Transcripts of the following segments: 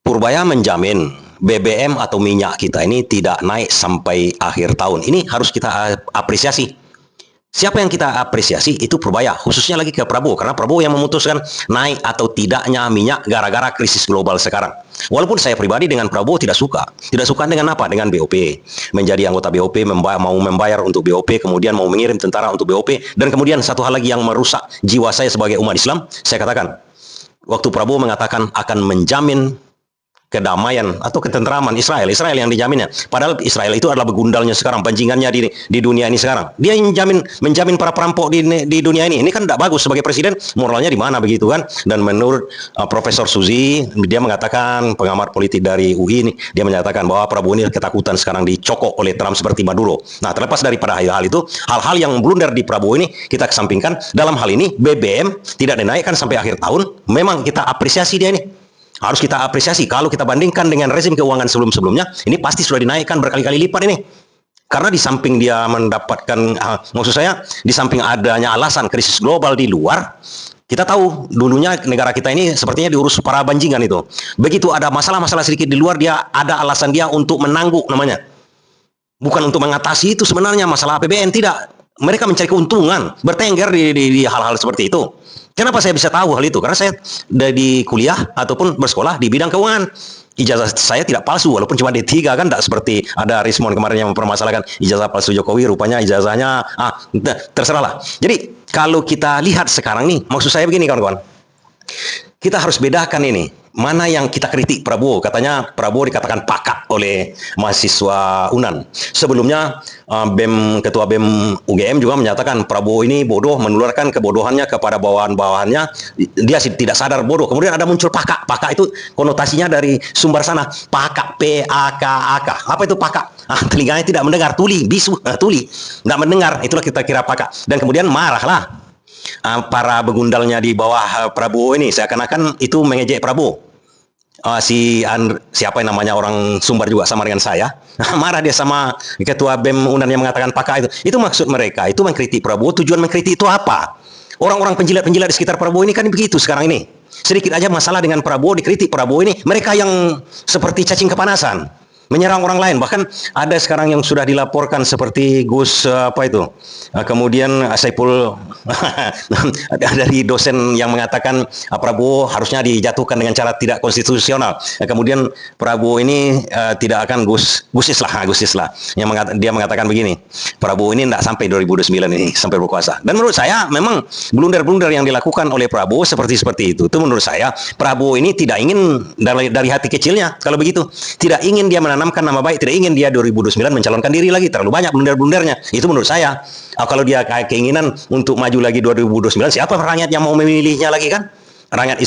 Purbaya menjamin BBM atau minyak kita ini tidak naik sampai akhir tahun. Ini harus kita apresiasi. Siapa yang kita apresiasi? Itu Purbaya, khususnya lagi ke Prabowo, karena Prabowo yang memutuskan naik atau tidaknya minyak gara-gara krisis global sekarang. Walaupun saya pribadi dengan Prabowo tidak suka. Tidak suka dengan apa? Dengan BOP. Menjadi anggota BOP, mau membayar untuk BOP, kemudian mau mengirim tentara untuk BOP, dan kemudian satu hal lagi yang merusak jiwa saya sebagai umat Islam, saya katakan, waktu Prabowo mengatakan akan menjamin kedamaian atau ketentraman Israel yang dijaminnya. Padahal Israel itu adalah begundalnya sekarang, pancingannya di dunia ini sekarang. Dia yang menjamin para perampok di dunia ini. Ini kan tidak bagus sebagai presiden, moralnya di mana begitu kan? Dan menurut Profesor Suzy, dia mengatakan, pengamat politik dari UI ini, dia menyatakan bahwa Prabowo ini ketakutan sekarang dicokok oleh Trump seperti Maduro. Nah, terlepas daripada hal itu, hal-hal yang blunder di Prabowo ini kita kesampingkan. Dalam hal ini BBM tidak dinaikkan sampai akhir tahun, memang kita apresiasi dia ini. Harus kita apresiasi. Kalau kita bandingkan dengan rezim keuangan sebelum-sebelumnya, ini pasti sudah dinaikkan berkali-kali lipat ini. Karena di samping dia mendapatkan, maksud saya, di samping adanya alasan krisis global di luar, kita tahu dulunya negara kita ini sepertinya diurus para banjingan itu. Begitu ada masalah-masalah sedikit di luar, dia ada alasan dia untuk menangguk namanya. Bukan untuk mengatasi itu sebenarnya masalah APBN, tidak. Mereka mencari keuntungan, bertengger di hal-hal seperti itu. Kenapa saya bisa tahu hal itu? Karena saya dari kuliah ataupun bersekolah di bidang keuangan. Ijazah saya tidak palsu, walaupun cuma D3 kan, tidak seperti ada Rismon kemarin yang mempermasalahkan ijazah palsu Jokowi, rupanya ijazahnya, terserahlah. Jadi, kalau kita lihat sekarang nih, maksud saya begini kawan-kawan, kita harus bedakan ini, mana yang kita kritik Prabowo. Katanya Prabowo dikatakan pakak oleh mahasiswa UNAN. Sebelumnya Ketua BEM UGM juga menyatakan Prabowo ini bodoh, menularkan kebodohannya kepada bawahan-bawahannya. Dia tidak sadar bodoh. Kemudian ada muncul pakak. Pakak itu konotasinya dari sumber sana. Pakak, P-A-K-A-K. Apa itu pakak? Telinganya tidak mendengar, tuli, bisu, tuli. Nggak mendengar, itulah kita kira pakak. Dan kemudian marahlah para begundalnya di bawah Prabowo ini, seakan-akan itu mengejek Prabowo. Siapa yang namanya orang Sumbar juga sama dengan saya, marah dia sama ketua BEM UNAN yang mengatakan pakak itu maksud mereka itu mengkritik Prabowo. Tujuan mengkritik itu apa? Orang-orang penjilat-penjilat di sekitar Prabowo ini kan begitu sekarang ini, sedikit aja masalah dengan Prabowo, dikritik Prabowo ini, mereka yang seperti cacing kepanasan, menyerang orang lain. Bahkan ada sekarang yang sudah dilaporkan seperti Gus kemudian Saiful dari dosen yang mengatakan Prabowo harusnya dijatuhkan dengan cara tidak konstitusional. Kemudian Prabowo ini tidak akan Gus Islah yang dia mengatakan begini, Prabowo ini tidak sampai 2029 ini sampai berkuasa. Dan menurut saya memang blunder-blunder yang dilakukan oleh Prabowo seperti itu. Itu menurut saya Prabowo ini tidak ingin dari hati kecilnya, kalau begitu tidak ingin dia menanamkan nama baik, tidak ingin dia 2029 mencalonkan diri lagi. Terlalu banyak blunder-blundernya. Itu menurut saya. Kalau dia keinginan untuk maju lagi 2029, siapa rakyat yang mau memilihnya lagi kan?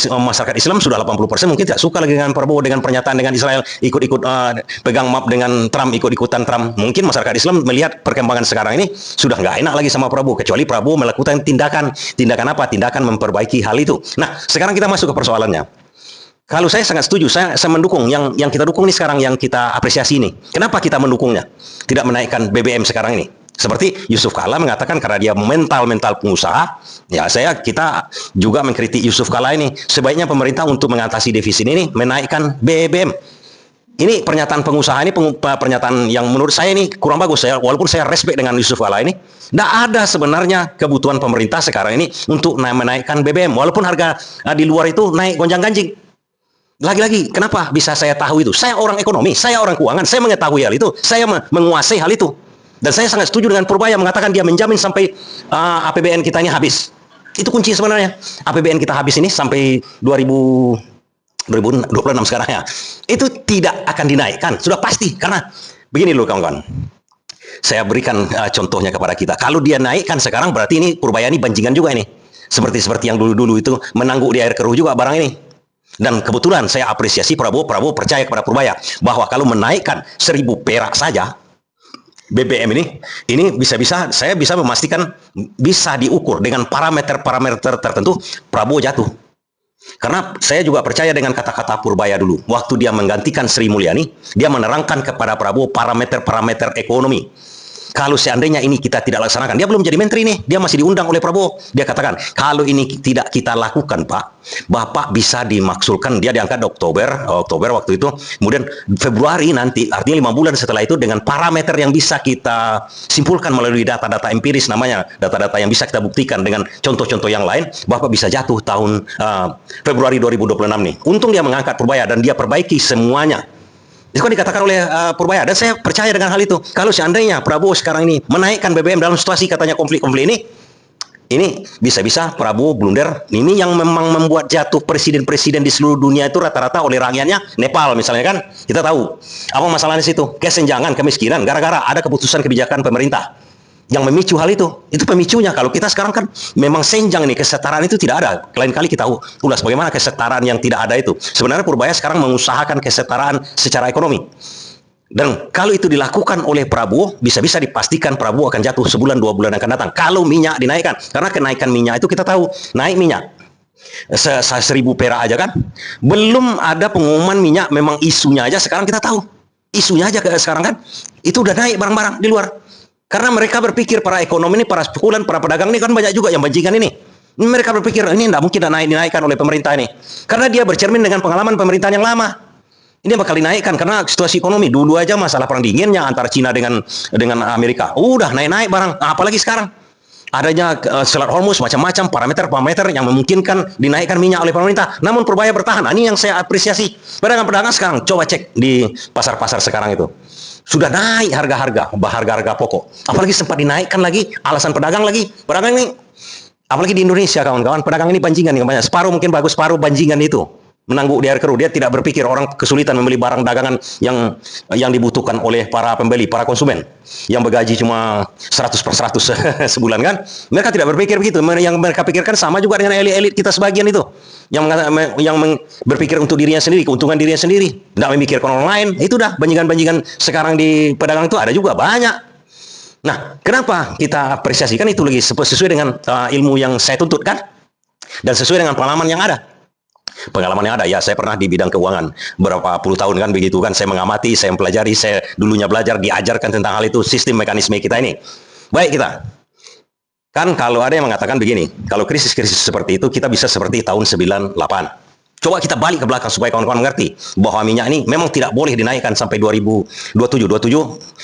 Masyarakat Islam sudah 80% mungkin tidak suka lagi dengan Prabowo, dengan pernyataan dengan Israel, ikut-ikut pegang map dengan Trump, ikut-ikutan Trump. Mungkin masyarakat Islam melihat perkembangan sekarang ini sudah nggak enak lagi sama Prabowo, kecuali Prabowo melakukan tindakan apa? Tindakan memperbaiki hal itu. Nah, sekarang kita masuk ke persoalannya. Kalau saya sangat setuju, saya mendukung yang kita dukung ini sekarang, yang kita apresiasi ini. Kenapa kita mendukungnya? Tidak menaikkan BBM sekarang ini. Seperti Yusuf Kalla mengatakan karena dia mental pengusaha, ya kita juga mengkritik Yusuf Kalla ini. Sebaiknya pemerintah untuk mengatasi defisit ini menaikkan BBM. Ini pernyataan pengusaha ini, pernyataan yang menurut saya ini kurang bagus. Walaupun saya respect dengan Yusuf Kalla ini, tidak ada sebenarnya kebutuhan pemerintah sekarang ini untuk menaikkan BBM. Walaupun harga di luar itu naik gonjang-ganjing. Lagi-lagi, kenapa bisa saya tahu itu? Saya orang ekonomi, saya orang keuangan, saya mengetahui hal itu, saya menguasai hal itu. Dan saya sangat setuju dengan Purbaya mengatakan dia menjamin sampai APBN kita ini habis. Itu kunci sebenarnya. APBN kita habis ini sampai 2026 sekarang ya. Itu tidak akan dinaikkan, sudah pasti. Karena begini loh kawan-kawan. Saya berikan contohnya kepada kita. Kalau dia naikkan sekarang berarti ini Purbaya ini banjingan juga ini. Seperti yang dulu-dulu itu menangguk di air keruh juga barang ini. Dan kebetulan saya apresiasi Prabowo percaya kepada Purbaya bahwa kalau menaikkan 1.000 perak saja BBM ini bisa-bisa saya bisa memastikan bisa diukur dengan parameter tertentu Prabowo jatuh. Karena saya juga percaya dengan kata-kata Purbaya dulu. Waktu dia menggantikan Sri Mulyani, dia menerangkan kepada Prabowo parameter-parameter ekonomi. Kalau seandainya ini kita tidak laksanakan, dia belum jadi menteri nih, dia masih diundang oleh Prabowo. Dia katakan, kalau ini tidak kita lakukan, Pak, Bapak bisa dimaksulkan. Dia diangkat Oktober waktu itu. Kemudian Februari nanti, artinya 5 bulan setelah itu, dengan parameter yang bisa kita simpulkan melalui data-data empiris, namanya data-data yang bisa kita buktikan dengan contoh-contoh yang lain, Bapak bisa jatuh tahun Februari 2026 nih. Untung dia mengangkat Purbaya dan dia perbaiki semuanya. Itu kan dikatakan oleh Purbaya, dan saya percaya dengan hal itu. Kalau seandainya Prabowo sekarang ini menaikkan BBM dalam situasi katanya konflik-konflik ini bisa-bisa Prabowo blunder. Ini yang memang membuat jatuh presiden-presiden di seluruh dunia itu rata-rata oleh rakyatnya. Nepal misalnya kan, kita tahu apa masalahnya situ, kesenjangan, kemiskinan, gara-gara ada keputusan kebijakan pemerintah yang memicu hal itu. Itu pemicunya. Kalau kita sekarang kan memang senjang nih, kesetaraan itu tidak ada. Lain kali kita ulas bagaimana kesetaraan yang tidak ada itu. Sebenarnya Purbaya sekarang mengusahakan kesetaraan secara ekonomi. Dan kalau itu dilakukan oleh Prabowo, bisa-bisa dipastikan Prabowo akan jatuh sebulan 2 bulan akan datang. Kalau minyak dinaikkan, karena kenaikan minyak itu kita tahu, naik minyak 1.000 perak aja kan. Belum ada pengumuman minyak, memang isunya aja sekarang kita tahu. Isunya aja sekarang kan, itu udah naik barang-barang di luar. Karena mereka berpikir, para ekonomi ini, para spekulan, para pedagang ini kan banyak juga yang bajingan ini. Mereka berpikir, ini tidak mungkin dinaikkan oleh pemerintah ini. Karena dia bercermin dengan pengalaman pemerintahan yang lama. Ini bakal dinaikkan karena situasi ekonomi. Dulu aja masalah perang dinginnya antara Cina dengan Amerika. Udah naik-naik barang. Apalagi sekarang. Adanya Selat Hormuz, macam-macam parameter-parameter yang memungkinkan dinaikkan minyak oleh pemerintah. Namun Purbaya bertahan. Ini yang saya apresiasi. Pedagang-pedagang sekarang, coba cek di pasar-pasar sekarang itu. Sudah naik harga-harga pokok. Apalagi sempat dinaikkan lagi, alasan pedagang lagi. Pedagang ini, apalagi di Indonesia kawan-kawan, pedagang ini banjingan yang banyak. Separuh mungkin bagus, separuh banjingan itu. Menangguk di air keruh. Dia tidak berpikir orang kesulitan membeli barang dagangan yang dibutuhkan oleh para pembeli, para konsumen. Yang bergaji cuma 100/100 sebulan kan. Mereka tidak berpikir begitu. Yang mereka pikirkan sama juga dengan elit-elit kita sebagian itu. Yang berpikir untuk dirinya sendiri, keuntungan dirinya sendiri. Tidak memikirkan orang lain. Itu dah banjingan-banjingan sekarang di pedagang itu ada juga banyak. Nah, kenapa kita apresiasi? Kan itu lagi sesuai dengan ilmu yang saya tuntut kan. Dan sesuai dengan pengalaman yang ada. Pengalaman yang ada, ya saya pernah di bidang keuangan berapa puluh tahun kan begitu kan, saya mengamati, saya mempelajari, saya dulunya belajar, diajarkan tentang hal itu, sistem mekanisme kita ini. Baik kita, kan kalau ada yang mengatakan begini, kalau krisis-krisis seperti itu kita bisa seperti tahun 98. Coba kita balik ke belakang supaya kawan-kawan mengerti bahwa minyak ini memang tidak boleh dinaikkan sampai 2027.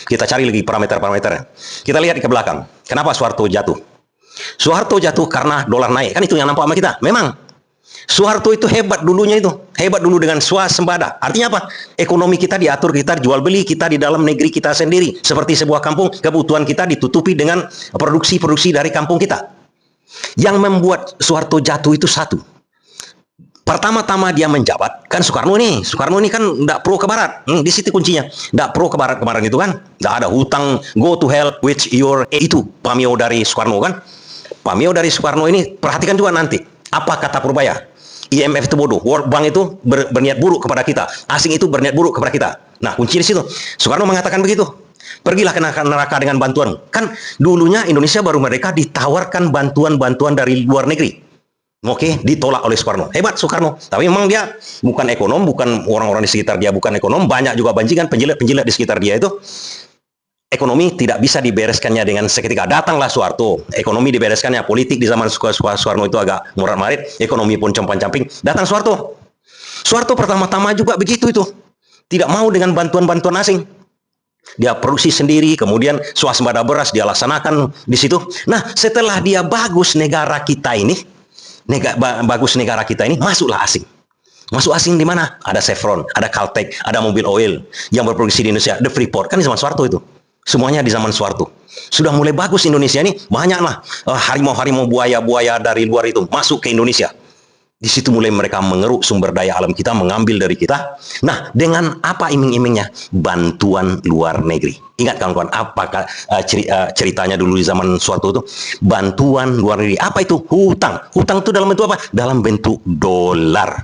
Kita cari lagi parameter-parameternya. Kita lihat ke belakang, kenapa Soeharto jatuh? Soeharto jatuh karena dolar naik, kan itu yang nampak sama kita. Memang Soeharto itu hebat dulunya itu. Hebat dulu dengan swasembada. Artinya apa? Ekonomi kita diatur, kita jual beli, kita di dalam negeri kita sendiri. Seperti sebuah kampung, kebutuhan kita ditutupi dengan produksi-produksi dari kampung kita. Yang membuat Soeharto jatuh itu satu. Pertama-tama dia menjabat, kan Soekarno ini kan tidak pro ke barat. Di situ kuncinya. Tidak pro ke barat kemarin itu kan. Tidak ada hutang, go to hell with your... Itu pameo dari Soekarno kan. Pameo dari Soekarno ini, perhatikan juga nanti. Apa kata Purbaya? IMF itu bodoh, World Bank itu berniat buruk kepada kita, asing itu berniat buruk kepada kita. Nah, kunci di situ. Soekarno mengatakan begitu. Pergilah ke neraka dengan bantuan. Kan dulunya Indonesia baru mereka ditawarkan bantuan-bantuan dari luar negeri. Oke, ditolak oleh Soekarno. Hebat Soekarno. Tapi memang dia bukan ekonom, bukan orang-orang di sekitar dia bukan ekonom, banyak juga banjingan penjilat-penjilat di sekitar dia itu. Ekonomi tidak bisa dibereskannya dengan seketika. Datanglah Soeharto, ekonomi dibereskannya. Politik di zaman Soekarno itu agak murad-marid, ekonomi pun compang-camping. Datang Soeharto. Soeharto pertama-tama juga begitu itu. Tidak mau dengan bantuan-bantuan asing. Dia produksi sendiri, kemudian swasembada beras dia laksanakan di situ. Nah, setelah dia bagus negara kita ini, masuklah asing. Masuk asing di mana? Ada Chevron, ada Caltech, ada mobil oil yang berproduksi di Indonesia, The Freeport, kan di zaman Soeharto itu. Semuanya di zaman Soeharto. Sudah mulai bagus Indonesia ini, banyaklah harimau-harimau, buaya-buaya dari luar itu masuk ke Indonesia. Di situ mulai mereka mengeruk sumber daya alam kita, mengambil dari kita. Nah, dengan apa iming-imingnya? Bantuan luar negeri. Ingat kawan-kawan, apa ceritanya dulu di zaman Soeharto itu? Bantuan luar negeri. Apa itu? Hutang. Hutang itu dalam bentuk apa? Dalam bentuk dolar.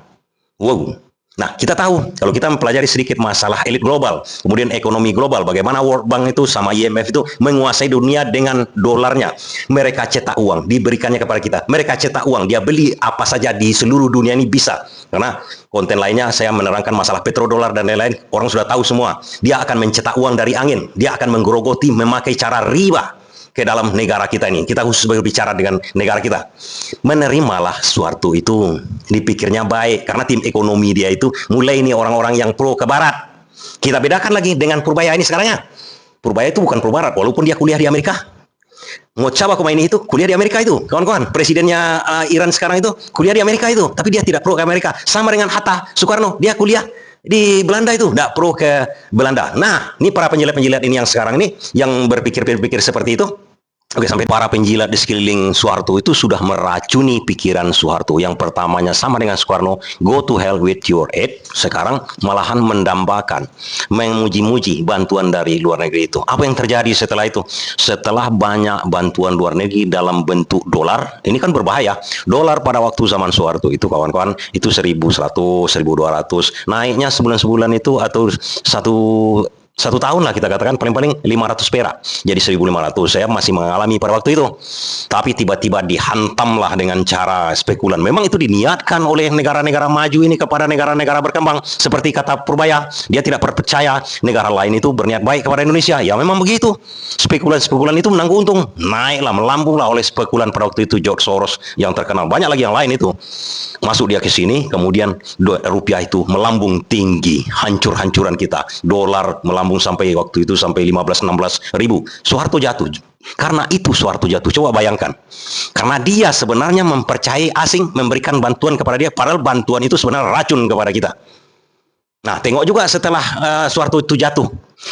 Wow. Nah, kita tahu kalau kita mempelajari sedikit masalah elit global, kemudian ekonomi global, bagaimana World Bank itu sama IMF itu menguasai dunia dengan dolarnya. Mereka cetak uang, diberikannya kepada kita. Mereka cetak uang, dia beli apa saja di seluruh dunia ini bisa. Karena konten lainnya saya menerangkan masalah petrodolar dan lain-lain, orang sudah tahu semua. Dia akan mencetak uang dari angin, dia akan menggerogoti memakai cara riba ke dalam negara kita ini. Kita khusus berbicara dengan negara kita. Menerimalah suatu itu, dipikirnya baik, karena tim ekonomi dia itu mulai ini orang-orang yang pro ke barat. Kita bedakan lagi dengan Purbaya ini sekarang ya. Purbaya itu bukan pro barat, walaupun dia kuliah di Amerika. Mojtaba Khomeini itu kuliah di Amerika itu, kawan-kawan. Presidennya Iran sekarang itu kuliah di Amerika itu, tapi dia tidak pro ke Amerika. Sama dengan Hatta Soekarno, dia kuliah di Belanda itu, tidak pro ke Belanda. Nah, ini para penjilat-penjilat ini yang sekarang ini, yang berpikir-pikir seperti itu. Oke, sampai para penjilat di sekeliling Soeharto itu sudah meracuni pikiran Soeharto. Yang pertamanya sama dengan Soekarno, go to hell with your aid. Sekarang malahan mendambakan, memuji-muji bantuan dari luar negeri itu. Apa yang terjadi setelah itu? Setelah banyak bantuan luar negeri dalam bentuk dolar, ini kan berbahaya. Dolar pada waktu zaman Soeharto itu, kawan-kawan, itu 1.100, 1.200. Naiknya sebulan-sebulan itu atau satu tahun lah, kita katakan paling-paling 500 perak jadi 1.500. Saya masih mengalami pada waktu itu, tapi tiba-tiba dihantamlah dengan cara spekulan. Memang itu diniatkan oleh negara-negara maju ini kepada negara-negara berkembang, seperti kata Purbaya, dia tidak percaya negara lain itu berniat baik kepada Indonesia. Ya memang begitu, spekulan-spekulan itu menang untung, naiklah, melambunglah oleh spekulan pada waktu itu. George Soros yang terkenal, banyak lagi yang lain itu masuk dia ke sini, kemudian rupiah itu melambung tinggi, hancur-hancuran kita. Dolar melambung sampai waktu itu sampai 15-16 ribu. Soeharto jatuh. Karena itu Soeharto jatuh. Coba bayangkan. Karena dia sebenarnya mempercayai asing memberikan bantuan kepada dia, padahal bantuan itu sebenarnya racun kepada kita. Nah, tengok juga setelah Soeharto itu jatuh,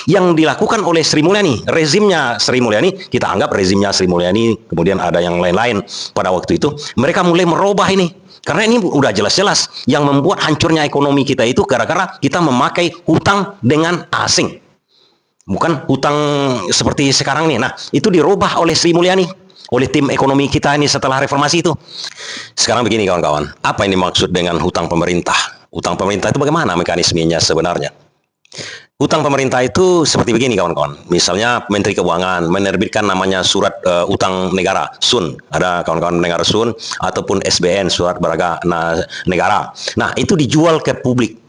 yang dilakukan oleh Sri Mulyani, rezimnya Sri Mulyani, kita anggap rezimnya Sri Mulyani, kemudian ada yang lain-lain pada waktu itu, mereka mulai merubah ini. Karena ini udah jelas-jelas yang membuat hancurnya ekonomi kita itu gara-gara kita memakai hutang dengan asing. Bukan hutang seperti sekarang nih. Nah, itu dirubah oleh Sri Mulyani, oleh tim ekonomi kita ini setelah reformasi itu. Sekarang begini kawan-kawan, apa ini maksud dengan hutang pemerintah? Hutang pemerintah itu bagaimana mekanismenya sebenarnya? Hutang pemerintah itu seperti begini kawan-kawan. Misalnya Menteri Keuangan menerbitkan namanya surat utang negara, SUN. Ada kawan-kawan negara SUN, ataupun SBN, surat berharga negara. Nah, itu dijual ke publik.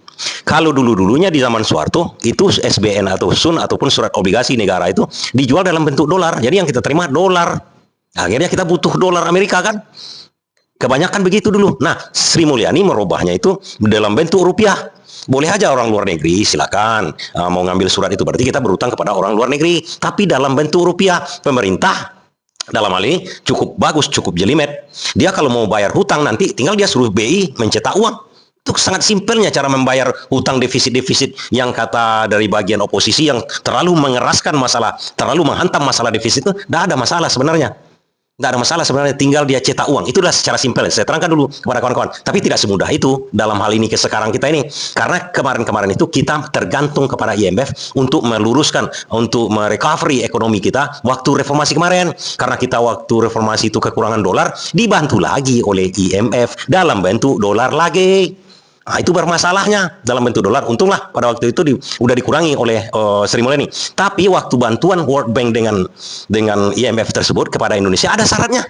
Kalau dulu-dulunya di zaman Soeharto, itu SBN atau SUN ataupun surat obligasi negara itu dijual dalam bentuk dolar. Jadi yang kita terima dolar. Akhirnya kita butuh dolar Amerika kan? Kebanyakan begitu dulu. Nah, Sri Mulyani merubahnya itu dalam bentuk rupiah. Boleh aja orang luar negeri, silakan mau ngambil surat itu, berarti kita berutang kepada orang luar negeri, tapi dalam bentuk rupiah. Pemerintah dalam hal ini cukup bagus, cukup jelimet. Dia kalau mau bayar hutang nanti tinggal dia suruh BI mencetak uang. Itu sangat simpelnya cara membayar hutang defisit-defisit yang kata dari bagian oposisi yang terlalu mengeraskan masalah, terlalu menghantam masalah defisit itu. Tidak ada masalah sebenarnya. Nggak ada masalah sebenarnya, tinggal dia cetak uang. Itulah secara simpel. Saya terangkan dulu kepada kawan-kawan. Tapi tidak semudah itu dalam hal ini ke sekarang kita ini. Karena kemarin-kemarin itu kita tergantung kepada IMF untuk meluruskan, untuk merecovery ekonomi kita waktu reformasi kemarin. Karena kita waktu reformasi itu kekurangan dolar, dibantu lagi oleh IMF dalam bentuk dolar lagi. Nah, itu bermasalahnya dalam bentuk dolar. Untunglah pada waktu itu udah dikurangi oleh Sri Mulyani. Tapi waktu bantuan World Bank dengan IMF tersebut kepada Indonesia ada syaratnya.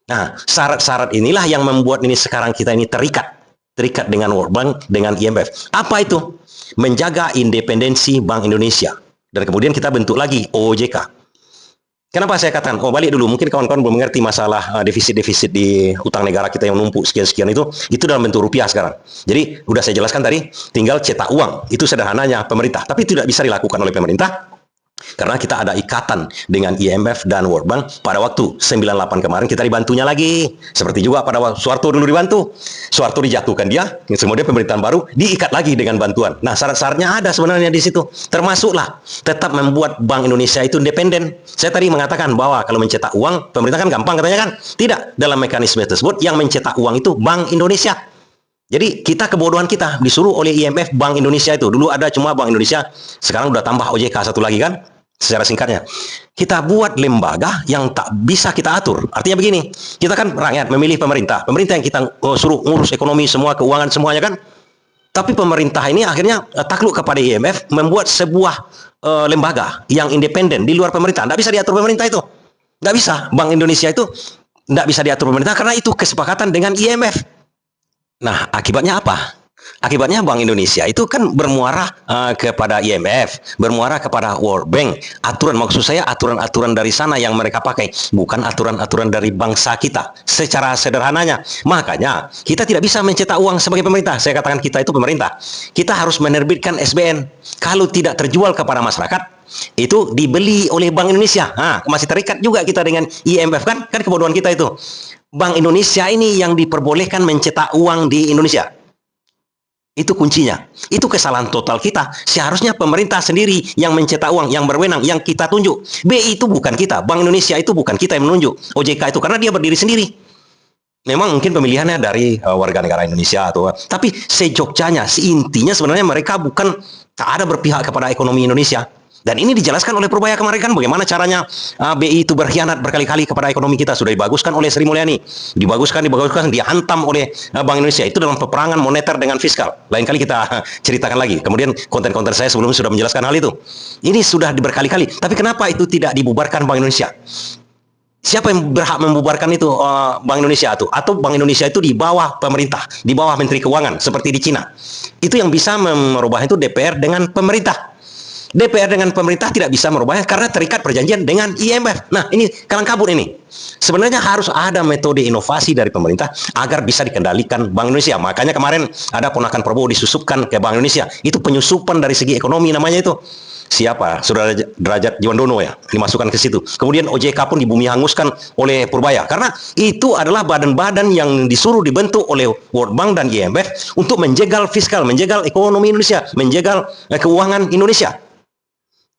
Nah, syarat-syarat inilah yang membuat ini sekarang kita ini terikat dengan World Bank, dengan IMF. Apa itu? Menjaga independensi Bank Indonesia. Dan kemudian kita bentuk lagi OJK. Kenapa saya katakan, balik dulu, mungkin kawan-kawan belum mengerti masalah defisit-defisit di utang negara kita yang numpuk sekian-sekian itu dalam bentuk rupiah sekarang. Jadi, udah saya jelaskan tadi, tinggal cetak uang. Itu sederhananya pemerintah, tapi tidak bisa dilakukan oleh pemerintah. Karena kita ada ikatan dengan IMF dan World Bank pada waktu 98 kemarin kita dibantunya lagi. Seperti juga pada waktu Soeharto dulu dibantu. Soeharto dijatuhkan dia, kemudian pemerintahan baru diikat lagi dengan bantuan. Nah, syarat-syaratnya ada sebenarnya di situ. Termasuklah tetap membuat Bank Indonesia itu independen. Saya tadi mengatakan bahwa kalau mencetak uang, pemerintah kan gampang katanya kan? Tidak. Dalam mekanisme tersebut yang mencetak uang itu Bank Indonesia. Jadi kita kebodohan kita disuruh oleh IMF Bank Indonesia itu. Dulu ada cuma Bank Indonesia, sekarang udah tambah OJK satu lagi kan? Secara singkatnya, kita buat lembaga yang tak bisa kita atur. Artinya begini, kita kan rakyat memilih pemerintah. Pemerintah yang kita suruh ngurus ekonomi semua, keuangan semuanya kan? Tapi pemerintah ini akhirnya takluk kepada IMF, membuat sebuah lembaga yang independen di luar pemerintah. Tidak bisa diatur pemerintah itu. Tidak bisa. Bank Indonesia itu tidak bisa diatur pemerintah karena itu kesepakatan dengan IMF. Nah, akibatnya apa? Akibatnya Bank Indonesia itu kan bermuara kepada IMF, bermuara kepada World Bank. Aturan, maksud saya aturan-aturan dari sana yang mereka pakai, bukan aturan-aturan dari bangsa kita. Secara sederhananya, makanya kita tidak bisa mencetak uang sebagai pemerintah. Saya katakan kita itu pemerintah. Kita harus menerbitkan SBN. Kalau tidak terjual kepada masyarakat, itu dibeli oleh Bank Indonesia. Nah, masih terikat juga kita dengan IMF kan? Kan kebodohan kita itu. Bank Indonesia ini yang diperbolehkan mencetak uang di Indonesia. Itu kuncinya. Itu kesalahan total kita. Seharusnya pemerintah sendiri yang mencetak uang, yang berwenang, yang kita tunjuk. BI itu bukan kita. Bank Indonesia itu bukan kita yang menunjuk. OJK itu karena dia berdiri sendiri. Memang mungkin pemilihannya dari warga negara Indonesia atau, tapi sejogjanya, seintinya sebenarnya mereka bukan, tak ada berpihak kepada ekonomi Indonesia. Dan ini dijelaskan oleh Purbaya kemarin kan bagaimana caranya BI itu berkhianat berkali-kali kepada ekonomi kita. Sudah dibaguskan oleh Sri Mulyani. Dibaguskan, dihantam oleh Bank Indonesia. Itu dalam peperangan moneter dengan fiskal. Lain kali kita ceritakan lagi. Kemudian konten-konten saya sebelumnya sudah menjelaskan hal itu. Ini sudah berkali-kali. Tapi kenapa itu tidak dibubarkan Bank Indonesia? Siapa yang berhak membubarkan itu Bank Indonesia itu? Atau Bank Indonesia itu di bawah pemerintah, di bawah Menteri Keuangan, seperti di Cina. Itu yang bisa merubah itu DPR dengan pemerintah. DPR dengan pemerintah tidak bisa merubahnya karena terikat perjanjian dengan IMF. Nah, ini kalang kabut ini. Sebenarnya harus ada metode inovasi dari pemerintah agar bisa dikendalikan Bank Indonesia. Makanya kemarin ada ponakan Prabowo disusupkan ke Bank Indonesia. Itu penyusupan dari segi ekonomi namanya itu. Siapa? Saudara Derajat Jiwandono ya, dimasukkan ke situ. Kemudian OJK pun dibumi hanguskan oleh Purbaya. Karena itu adalah badan-badan yang disuruh dibentuk oleh World Bank dan IMF untuk menjegal fiskal, menjegal ekonomi Indonesia, menjegal keuangan Indonesia.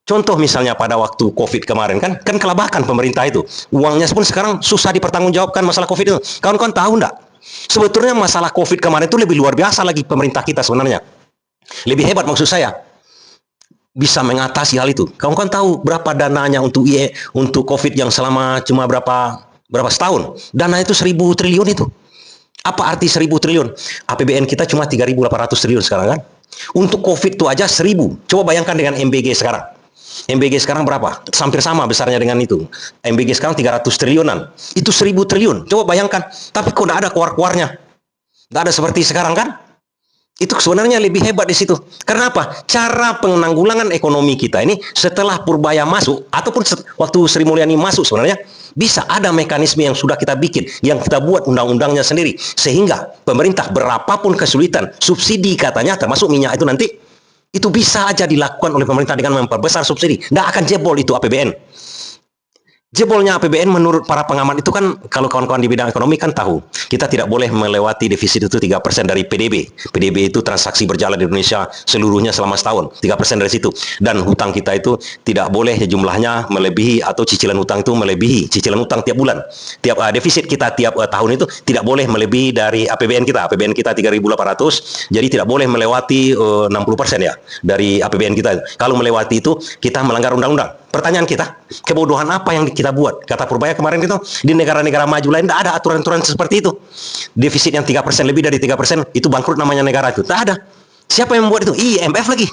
Contoh misalnya pada waktu COVID kemarin kan kelabakan pemerintah itu. Uangnya pun sekarang susah dipertanggungjawabkan masalah COVID itu. Kawan-kawan tahu enggak? Sebetulnya masalah COVID kemarin itu lebih luar biasa lagi pemerintah kita sebenarnya. Lebih hebat maksud saya. Bisa mengatasi hal itu. Kawan-kawan tahu berapa dananya untuk untuk COVID yang selama cuma berapa setahun? Dana itu 1.000 triliun itu. Apa arti 1.000 triliun? APBN kita cuma 3.800 triliun sekarang kan? Untuk COVID itu aja 1.000. Coba bayangkan dengan MBG sekarang. MBG sekarang berapa? Hampir sama besarnya dengan itu. MBG sekarang 300 triliunan. Itu 1.000 triliun. Coba bayangkan. Tapi kok tidak ada keluar-keluarnya. Tidak ada seperti sekarang kan? Itu sebenarnya lebih hebat di situ. Karena apa? Cara penanggulangan ekonomi kita ini setelah Purbaya masuk, ataupun waktu Sri Mulyani masuk sebenarnya, bisa ada mekanisme yang sudah kita bikin, yang kita buat undang-undangnya sendiri. Sehingga pemerintah berapapun kesulitan, subsidi katanya, termasuk minyak itu nanti, itu bisa aja dilakukan oleh pemerintah dengan memperbesar subsidi. Nggak akan jebol itu APBN. Jebolnya APBN menurut para pengamat itu kan, kalau kawan-kawan di bidang ekonomi kan tahu, kita tidak boleh melewati defisit itu 3% dari PDB. PDB itu transaksi berjalan di Indonesia seluruhnya selama setahun, 3% dari situ. Dan hutang kita itu tidak boleh jumlahnya melebihi, atau cicilan hutang itu melebihi cicilan hutang tiap bulan. Tiap defisit kita tiap tahun itu tidak boleh melebihi dari APBN kita. APBN kita 3.800, jadi tidak boleh melewati 60% ya dari APBN kita. Kalau melewati itu, kita melanggar undang-undang. Pertanyaan kita, kebodohan apa yang kita buat? Kata Purbaya kemarin itu, di negara-negara maju lain tidak ada aturan-aturan seperti itu. Defisit yang 3%, lebih dari 3%, itu bangkrut namanya negara itu. Tak ada. Siapa yang membuat itu? IMF lagi.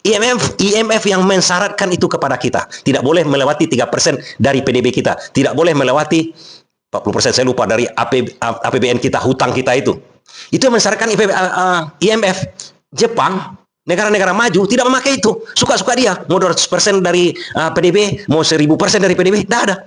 IMF yang mensyaratkan itu kepada kita. Tidak boleh melewati 3% dari PDB kita. Tidak boleh melewati 40%, saya lupa, dari APBN kita, hutang kita itu. Itu yang mensyaratkan IMF. Jepang, negara-negara maju tidak memakai itu. Suka-suka dia. Mau 200% dari PDB, mau 1.000% dari PDB. Tidak ada.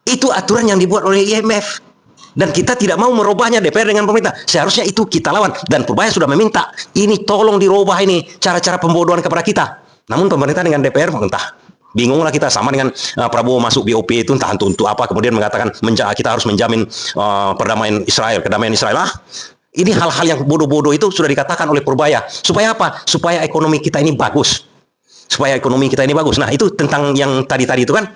Itu aturan yang dibuat oleh IMF. Dan kita tidak mau merubahnya, DPR dengan pemerintah. Seharusnya itu kita lawan. Dan Purbaya sudah meminta, ini tolong dirubah ini, cara-cara pembodohan kepada kita. Namun pemerintah dengan DPR, entah. Bingunglah kita, sama dengan Prabowo masuk BOP itu, entah untuk apa. Kemudian mengatakan, kita harus menjamin perdamaian Israel, kedamaian Israel. Ini hal-hal yang bodoh-bodoh itu sudah dikatakan oleh Purbaya. Supaya apa? Supaya ekonomi kita ini bagus. Supaya ekonomi kita ini bagus. Nah, itu tentang yang tadi-tadi itu kan.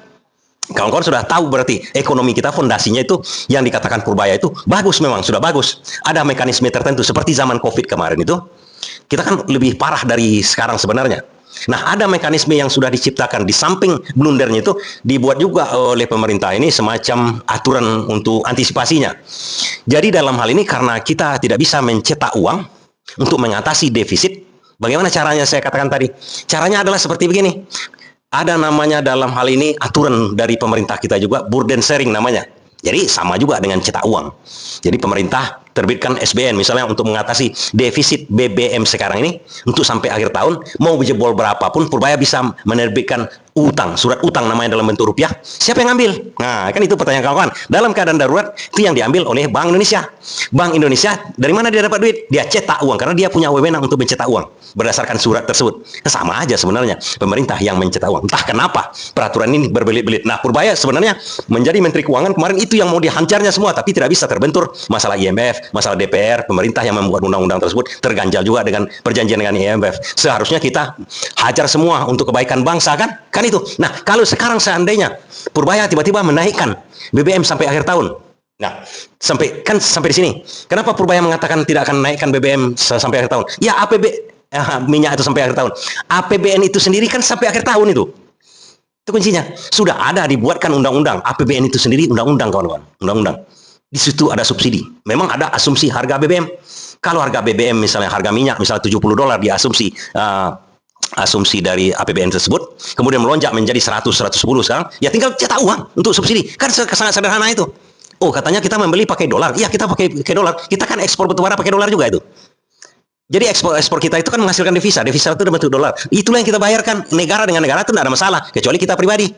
Kawan-kawan sudah tahu berarti ekonomi kita, fondasinya itu yang dikatakan Purbaya itu bagus, memang sudah bagus. Ada mekanisme tertentu seperti zaman COVID kemarin itu. Kita kan lebih parah dari sekarang sebenarnya. Nah, ada mekanisme yang sudah diciptakan di samping blundernya itu, dibuat juga oleh pemerintah ini semacam aturan untuk antisipasinya. Jadi dalam hal ini karena kita tidak bisa mencetak uang, untuk mengatasi defisit. Bagaimana caranya? Saya katakan tadi, caranya adalah seperti begini. Ada namanya dalam hal ini aturan dari pemerintah kita juga, burden sharing namanya. Jadi sama juga dengan cetak uang. Jadi pemerintah terbitkan SBN misalnya untuk mengatasi defisit BBM sekarang ini, untuk sampai akhir tahun mau jebol berapapun Purbaya bisa menerbitkan utang, surat utang namanya dalam bentuk rupiah. Siapa yang ambil? Nah, kan itu pertanyaan kawan-kawan. Dalam keadaan darurat itu yang diambil oleh Bank Indonesia. Bank Indonesia dari mana dia dapat duit? Dia cetak uang karena dia punya wewenang untuk mencetak uang berdasarkan surat tersebut. Sama aja sebenarnya, pemerintah yang mencetak uang. Entah kenapa peraturan ini berbelit-belit. Nah, Purbaya sebenarnya menjadi Menteri Keuangan kemarin itu yang mau dihancarnya semua, tapi tidak bisa, terbentur masalah IMF, masalah DPR, pemerintah yang membuat undang-undang tersebut terganjal juga dengan perjanjian dengan IMF. Seharusnya kita hajar semua untuk kebaikan bangsa, kan? Kan itu. Nah, kalau sekarang seandainya Purbaya tiba-tiba menaikkan BBM sampai akhir tahun. Nah, sampai di sini. Kenapa Purbaya mengatakan tidak akan naikkan BBM sampai akhir tahun? Ya, minyak itu sampai akhir tahun. APBN itu sendiri kan sampai akhir tahun itu. Itu kuncinya. Sudah ada dibuatkan undang-undang. APBN itu sendiri undang-undang, kawan-kawan. Undang-undang. Di situ ada subsidi. Memang ada asumsi harga BBM. Kalau harga BBM misalnya harga minyak misalnya $70 di asumsi dari APBN tersebut, kemudian melonjak menjadi 100-110 sekarang, ya tinggal cetak uang untuk subsidi. Kan sangat sederhana itu. Oh, katanya kita membeli pakai dolar. Iya, kita pakai dolar. Kita kan ekspor batubara pakai dolar juga itu. Jadi ekspor kita itu kan menghasilkan devisa. Devisa itu dalam bentuk dolar. Itulah yang kita bayarkan. Negara dengan negara itu tidak ada masalah, kecuali kita pribadi.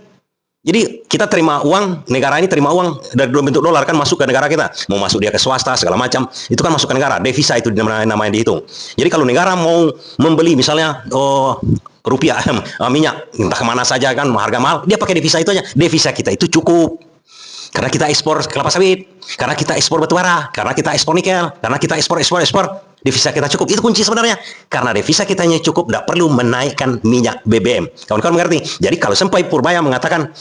Jadi kita terima uang, negara ini terima uang dari bentuk dolar kan masuk ke negara kita. Mau masuk dia ke swasta segala macam, itu kan masuk ke negara. Devisa itu namanya dihitung. Jadi kalau negara mau membeli misalnya rupiah, minyak, entah kemana saja kan, harga mahal, dia pakai devisa itu aja. Devisa kita itu cukup. Karena kita ekspor kelapa sawit, karena kita ekspor batubara, karena kita ekspor nikel, karena kita ekspor, devisa kita cukup. Itu kunci sebenarnya. Karena devisa kitanya cukup, tidak perlu menaikkan minyak BBM. Kawan-kawan mengerti? Jadi kalau sampai Purbaya mengatakan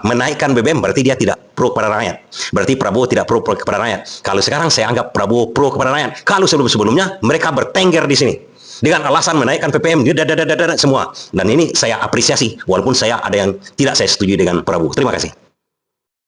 menaikkan BBM, berarti dia tidak pro kepada rakyat. Berarti Prabowo tidak pro kepada rakyat. Kalau sekarang saya anggap Prabowo pro kepada rakyat. Kalau sebelum-sebelumnya mereka bertengger di sini dengan alasan menaikkan PPM, semua. Dan ini saya apresiasi, walaupun ada yang tidak saya setuju dengan Prabowo. Terima kasih.